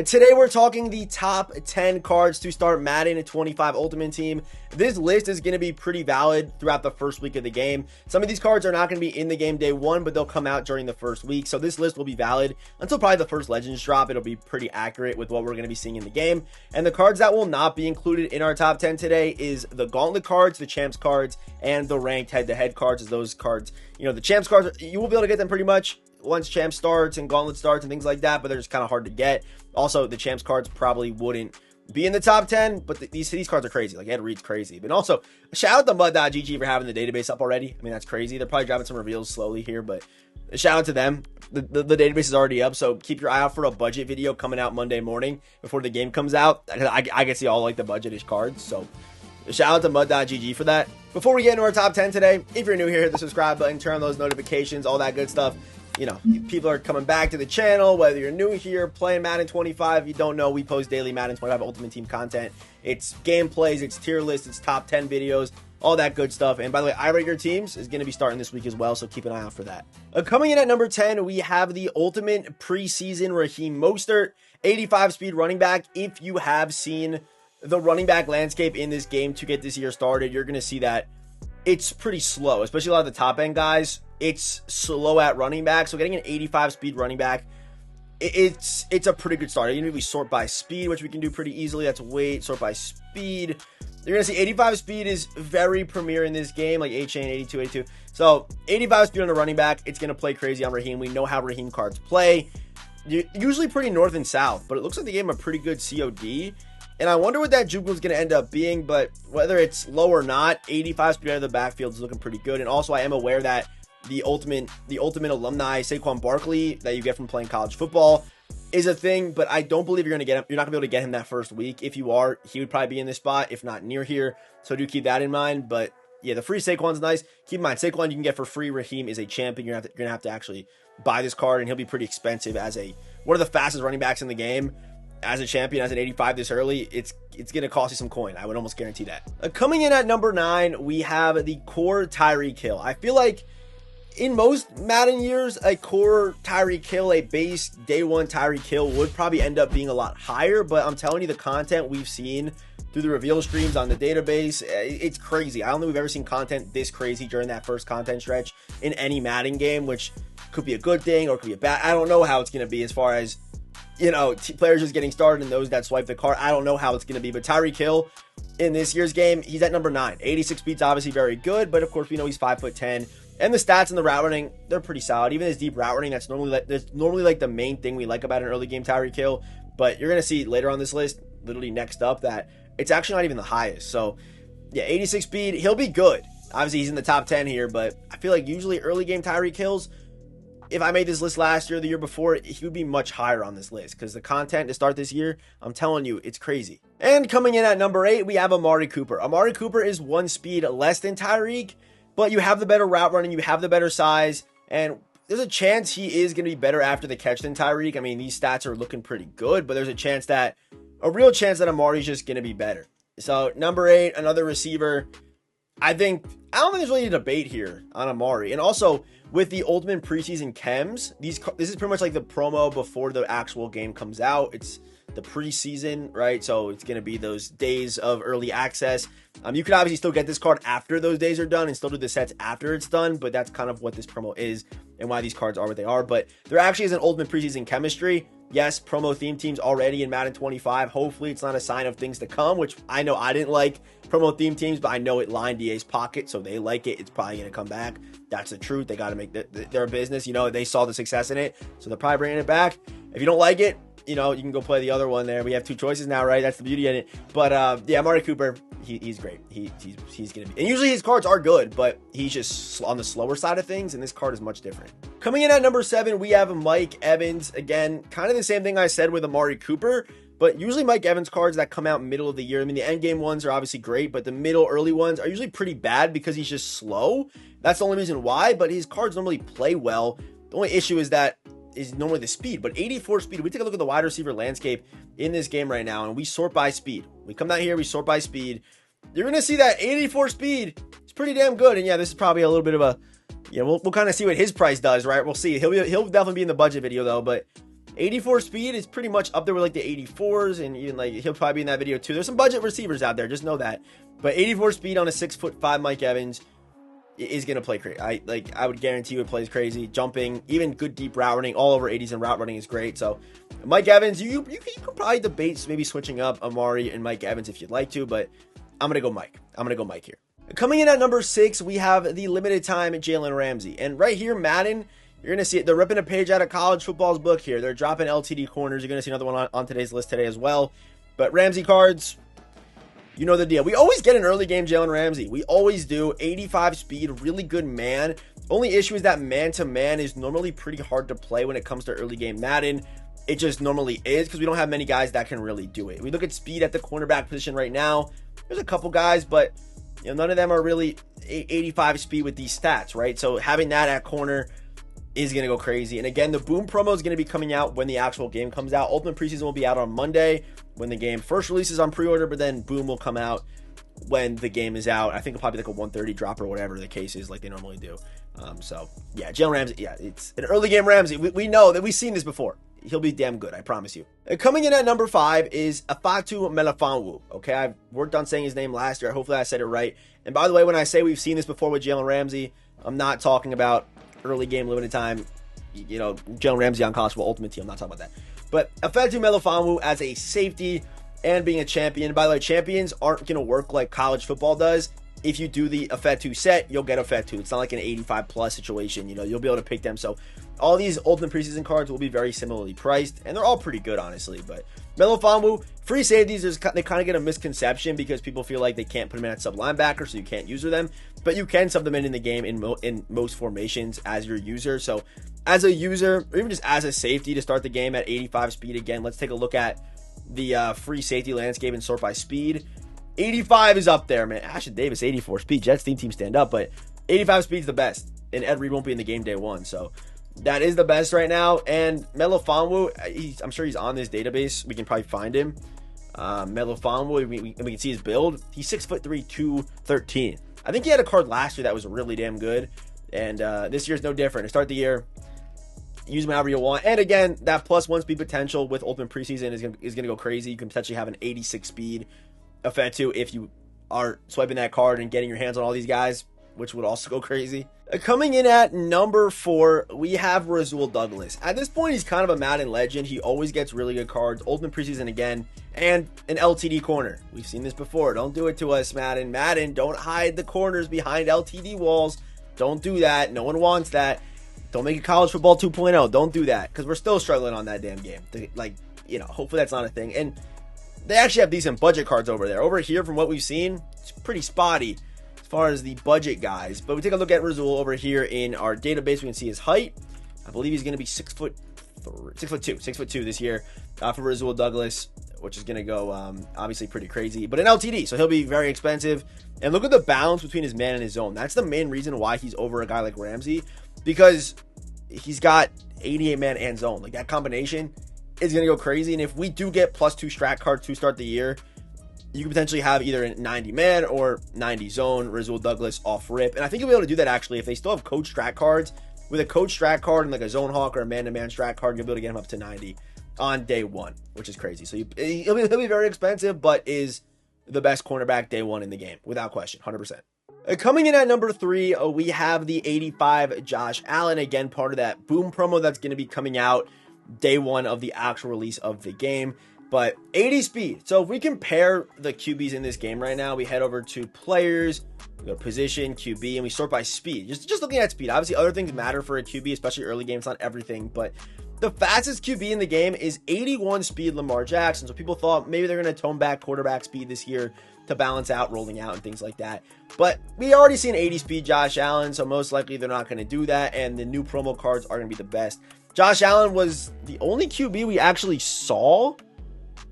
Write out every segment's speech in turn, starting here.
Today we're talking the top 10 cards to start Madden 25 Ultimate Team. This list is going to be pretty valid throughout the first week of the game. Some of these cards are not going to be in the game day one, but they'll come out during the first week. So this list will be valid until probably the first Legends drop. It'll be pretty accurate with what we're going to be seeing in the game. And the cards that will not be included in our top 10 today is the Gauntlet cards, the Champs cards, and the ranked head-to-head cards. As those cards, the Champs cards, you will be able to get them pretty much once Champ starts and Gauntlet starts and things like that, but they're just kind of hard to get. Also, the Champs cards probably wouldn't be in the top 10, but these cards are crazy. Like, Ed Reed's crazy. But also, shout out to Mud.gg for having the database up already. I mean, that's crazy. They're probably dropping some reveals slowly here, but shout out to them. The database is already up, so keep your eye out for a budget video coming out Monday morning before the game comes out. I can see all, like, the budget-ish cards, so shout out to Mud.gg for that. Before we get into our top 10 today, if you're new here, hit the subscribe button, turn on those notifications, all that good stuff. People are coming back to the channel, whether you're new here, playing Madden 25, you don't know, we post daily Madden 25 Ultimate Team content. It's gameplays, it's tier lists, it's top 10 videos, all that good stuff. And by the way, I Rate Your Teams is going to be starting this week as well, so keep an eye out for that. Coming in at number 10, we have the Ultimate Preseason Raheem Mostert, 85 speed running back. If you have seen the running back landscape in this game to get this year started, you're going to see that it's pretty slow, especially a lot of the top end guys. It's slow at running back, so getting an 85 speed running back, it's a pretty good start. Even if we sort by speed, which we can do pretty easily, that's weight, sort by speed. You're going to see 85 speed is very premier in this game, like A-Chain, 82, 82. So 85 speed on a running back, it's going to play crazy on Raheem. We know how Raheem cards play. Usually pretty north and south, but it looks like they gave him a pretty good COD. And I wonder what that juke was going to end up being, but whether it's low or not, 85 speed out of the backfield is looking pretty good. And also, I am aware that the ultimate alumni Saquon Barkley that you get from playing college football is a thing, but I don't believe you're going to get him. You're not going to be able to get him that first week. If you are, he would probably be in this spot, if not near here. So do keep that in mind. But yeah, the free Saquon's nice. Keep in mind, Saquon you can get for free. Raheem is a champion. You're going to have to actually buy this card, and he'll be pretty expensive as one of the fastest running backs in the game. As a champion, as an 85 this early, it's going to cost you some coin. I would almost guarantee that. Coming in at number 9, we have the core Tyreek Hill. I feel like in most Madden years, a core Tyreek Hill, a base day one Tyreek Hill would probably end up being a lot higher, but I'm telling you, the content we've seen through the reveal streams on the database, it's crazy. I don't think we've ever seen content this crazy during that first content stretch in any Madden game, which could be a good thing or could be a bad. I don't know how it's going to be as far as players just getting started and those that swipe the card. I don't know how it's going to be, but Tyreek Hill in this year's game, he's at number 9. 86 speed's obviously very good, but of course we know he's 5'10", and the stats and the route running, they're pretty solid. Even his deep route running, that's normally like the main thing we like about an early game Tyreek Hill, but you're going to see later on this list, literally next up, that it's actually not even the highest. So yeah, 86 speed, he'll be good. Obviously he's in the top 10 here, but I feel like usually early game Tyreek Hills, if I made this list last year or the year before, he would be much higher on this list because the content to start this year, I'm telling you, it's crazy. And coming in at number 8, we have Amari Cooper. Amari Cooper is 1 speed less than Tyreek, but you have the better route running, you have the better size, and there's a chance he is going to be better after the catch than Tyreek. I mean, these stats are looking pretty good, but there's a real chance that Amari's just going to be better. So number 8, another receiver. I don't think there's really a debate here on Amari. And also, with the Ultimate Preseason Chems, this is pretty much like the promo before the actual game comes out. It's the preseason, right? So it's going to be those days of early access. You could obviously still get this card after those days are done and still do the sets after it's done, but that's kind of what this promo is and why these cards are what they are. But there actually is an Ultimate Preseason Chemistry. Yes, promo theme teams already in Madden 25. Hopefully it's not a sign of things to come, which I know I didn't like promo theme teams, but I know it lined EA's pocket, so they like it. It's probably going to come back. That's the truth. They got to make their business. They saw the success in it, so they're probably bringing it back. If you don't like it, you can go play the other one there. We have 2 choices now, right? That's the beauty in it. But yeah, Amari Cooper, he's great. He's going to be. And usually his cards are good, but he's just on the slower side of things, and this card is much different. Coming in at number 7, we have Mike Evans. Again, kind of the same thing I said with Amari Cooper, but usually Mike Evans cards that come out middle of the year. I mean, the end game ones are obviously great, but the early ones are usually pretty bad because he's just slow. That's the only reason why, but his cards normally play well. The only issue is normally the speed, but 84 speed. We take a look at the wide receiver landscape in this game right now, and we sort by speed. We come down here, we sort by speed. You're going to see that 84 speed is pretty damn good. And yeah, this is probably a little bit of a, we'll kind of see what his price does, right? We'll see. He'll definitely be in the budget video though, but 84 speed is pretty much up there with like the 84s, and even like he'll probably be in that video too. There's some budget receivers out there, just know that. But 84 speed on a 6'5" Mike Evans is going to play crazy. I would guarantee you it plays crazy. Jumping, even good deep route running, all over 80s and route running is great. So Mike Evans, you can probably debate maybe switching up Amari and Mike Evans if you'd like to, but I'm going to go Mike. I'm going to go Mike here. Coming in at number 6, we have the limited time Jalen Ramsey. And right here, Madden, you're going to see it. They're ripping a page out of college football's book here. They're dropping LTD corners. You're going to see another one on today's list today as well. But Ramsey cards, you know the deal. We always get an early game Jalen Ramsey. We always do. 85 speed, really good man. Only issue is that man-to-man is normally pretty hard to play when it comes to early game Madden. It just normally is because we don't have many guys that can really do it. We look at speed at the cornerback position right now. There's a couple guys, but none of them are really 85 speed with these stats, right? So having that at corner is going to go crazy. And again, the Boom promo is going to be coming out when the actual game comes out. Ultimate Preseason will be out on Monday when the game first releases on pre-order, but then Boom will come out when the game is out. I think it'll probably be like a 130 drop or whatever the case is, like they normally do. So yeah, Jalen Ramsey, yeah, it's an early game Ramsey. We know that we've seen this before. He'll be damn good, I promise you. Coming in at number 5 is Afatu Melifonwu. Okay, I've worked on saying his name last year. Hopefully I said it right. And by the way, when I say we've seen this before with Jalen Ramsey, I'm not talking about early game limited time, Jalen Ramsey on college football Ultimate Team. I'm not talking about that. But Afatu Melifonwu as a safety and being a champion. By the way, champions aren't going to work like college football does. If you do the Afatu set, you'll get Afatu. It's not like an 85 plus situation. You'll be able to pick them. So all these Ultimate Preseason cards will be very similarly priced, and they're all pretty good, honestly. But Melifonwu, free safeties, they kind of get a misconception because people feel like they can't put them in at sub linebacker, so you can't user them. But you can sub them in the game in most formations as your user. So as a user, or even just as a safety to start the game at 85 speed again, let's take a look at the free safety landscape and sort by speed. 85 is up there, man. Ashton Davis, 84 speed. Jets team stand up, but 85 speed's the best. And Ed Reed won't be in the game day 1, so that is the best right now. And Melifonwu, I'm sure he's on this database. We can probably find him. Melifonwu, we can see his build. He's 6'3", 213. I think he had a card last year that was really damn good. And this year's no different. To start the year, use him however you want. And again, that +1 speed potential with Ultimate Preseason is going to go crazy. You can potentially have an 86 speed Afatu if you are swiping that card and getting your hands on all these guys, which would also go crazy. Coming in at number 4, we have Rasul Douglas. At this point, he's kind of a Madden legend. He always gets really good cards. Ultimate Preseason again, and an LTD corner. We've seen this before. Don't do it to us, Madden. Madden, don't hide the corners behind LTD walls. Don't do that. No one wants that. Don't make it college football 2.0. Don't do that, because we're still struggling on that damn game. Hopefully that's not a thing. And they actually have decent budget cards over there. Over here, from what we've seen, it's pretty spotty as far as the budget guys. But we take a look at Rasul over here in our database. We can see his height. I believe he's going to be 6'2" this year for Rasul Douglas, which is going to go obviously pretty crazy. But an LTD, so he'll be very expensive. And look at the balance between his man and his zone. That's the main reason why he's over a guy like Ramsey, because he's got 88 man and zone. Like, that combination is going to go crazy. And if we do get +2 strat card to start the year, you could potentially have either a 90 man or 90 zone Rasul Douglas off rip. And I think you'll be able to do that actually if they still have coach strat cards. With a coach strat card and like a zone hawk or a man-to-man strat card, you'll be able to get him up to 90 on day 1, which is crazy. So he'll be very expensive, but is the best cornerback day 1 in the game, without question, 100%. Coming in at number 3, we have the 85 Josh Allen. Again, part of that Boom promo that's going to be coming out day 1 of the actual release of the game. But 80 speed. So if we compare the QBs in this game right now, we head over to players, we go to position, QB, and we sort by speed. Just looking at speed. Obviously, other things matter for a QB, especially early games, not everything. But the fastest QB in the game is 81 speed Lamar Jackson. So people thought maybe they're going to tone back quarterback speed this year to balance out rolling out and things like that. But we already seen 80 speed Josh Allen, so most likely they're not going to do that. And the new promo cards are going to be the best. Josh Allen was the only QB we actually saw.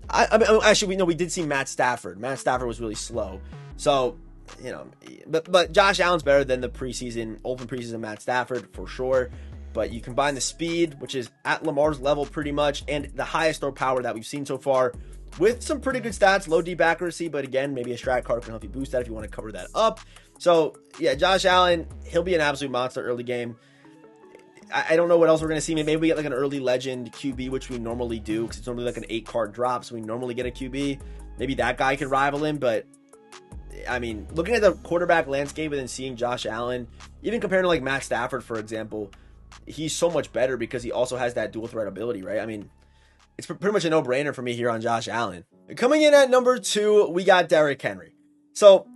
We did see Matt Stafford. Matt Stafford was really slow. So, but Josh Allen's better than the open preseason Matt Stafford for sure. But you combine the speed, which is at Lamar's level pretty much, and the highest throw power that we've seen so far with some pretty good stats, low deep accuracy, but again, maybe a strat card can help you boost that if you want to cover that up. So, yeah, Josh Allen, he'll be an absolute monster early game. I don't know what else we're going to see. Maybe we get like an early legend QB, which we normally do because it's normally like an 8-card drop. So we normally get a QB. Maybe that guy could rival him. But I mean, looking at the quarterback landscape and then seeing Josh Allen, even comparing to like Matt Stafford, for example, he's so much better because he also has that dual threat ability, right? I mean, it's pretty much a no-brainer for me here on Josh Allen. Coming in at number 2, we got Derrick Henry. So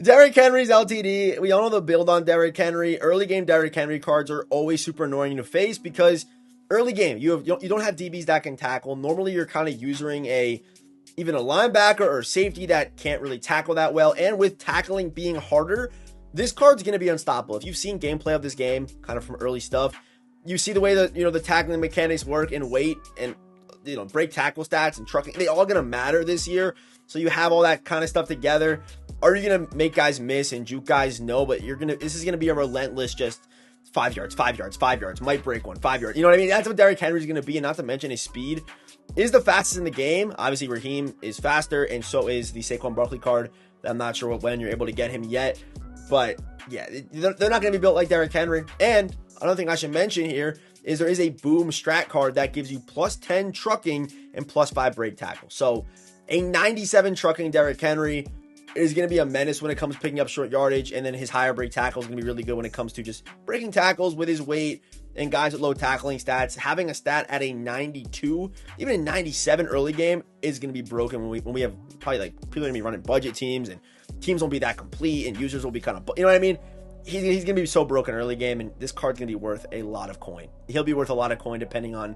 Derrick Henry's LTD. We all know the build on Derrick Henry. Early game Derrick Henry cards are always super annoying to face because early game you don't have DBs that can tackle. Normally you're kind of using even a linebacker or safety that can't really tackle that well. And with tackling being harder, this card's going to be unstoppable. If you've seen gameplay of this game, kind of from early stuff, you see the way that the tackling mechanics work and weight and break tackle stats and trucking. They all going to matter this year. So you have all that kind of stuff together. Are you going to make guys miss and juke guys? No, but this is going to be a relentless just 5 yards, 5 yards, 5 yards, might break one, 5 yards. You know what I mean? That's what Derrick Henry is going to be. And not to mention his speed is the fastest in the game. Obviously, Raheem is faster, and so is the Saquon Barkley card. I'm not sure when you're able to get him yet. But yeah, they're not going to be built like Derrick Henry. And another thing I should mention here is there is a boom strat card that gives you plus 10 trucking and plus 5 break tackle. So a 97 trucking Derrick Henry is going to be a menace when it comes to picking up short yardage, and then his higher break tackle is going to be really good when it comes to just breaking tackles with his weight and guys with low tackling stats. Having a stat at a 92, even a 97 early game is going to be broken when we have probably like people are going to be running budget teams and teams won't be that complete and users will be kind of, you know what I mean? He's going to be so broken early game, and this card's going to be worth a lot of coin. He'll be worth a lot of coin depending on,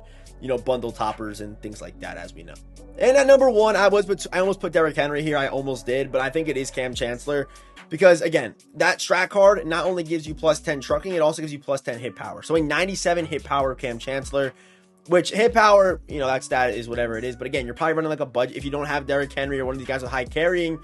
bundle toppers and things like that, as we know. And at number 1, I almost put Derrick Henry here. I almost did, but I think it is Cam Chancellor because, again, that strat card not only gives you plus 10 trucking, it also gives you plus 10 hit power. So a 97 hit power Cam Chancellor, which hit power, that stat is whatever it is. But again, you're probably running like a budget. If you don't have Derrick Henry or one of these guys with high carrying,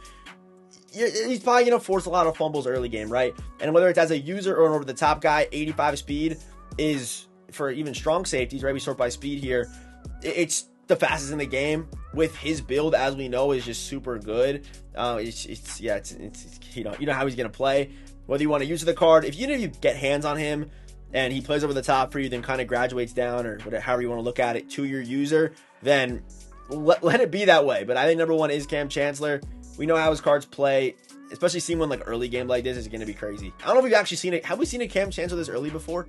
he's probably going to force a lot of fumbles early game, right? And whether it's as a user or an over-the-top guy, 85 speed is, for even strong safeties, right? We sort by speed here. It's the fastest in the game. With his build, as we know, is just super good. It's you know how he's going to play. Whether you want to use the card, if you get hands on him and he plays over the top for you, then kind of graduates down or whatever, however you want to look at it, to your user, then let it be that way. But I think number 1 is Cam Chancellor. We know how his cards play, especially seeing one like early game like this is going to be crazy. I don't know if we've actually seen it. Have we seen a Cam Chancellor this early before?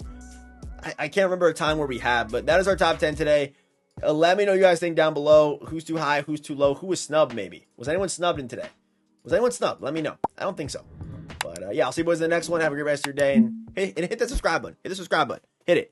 I can't remember a time where we have, but that is our top 10 today. Let me know what you guys think down below. Who's too high? Who's too low? Who was snubbed maybe? Was anyone snubbed in today? Was anyone snubbed? Let me know. I don't think so. But yeah, I'll see you boys in the next one. Have a great rest of your day. And hit that subscribe button. Hit the subscribe button. Hit it.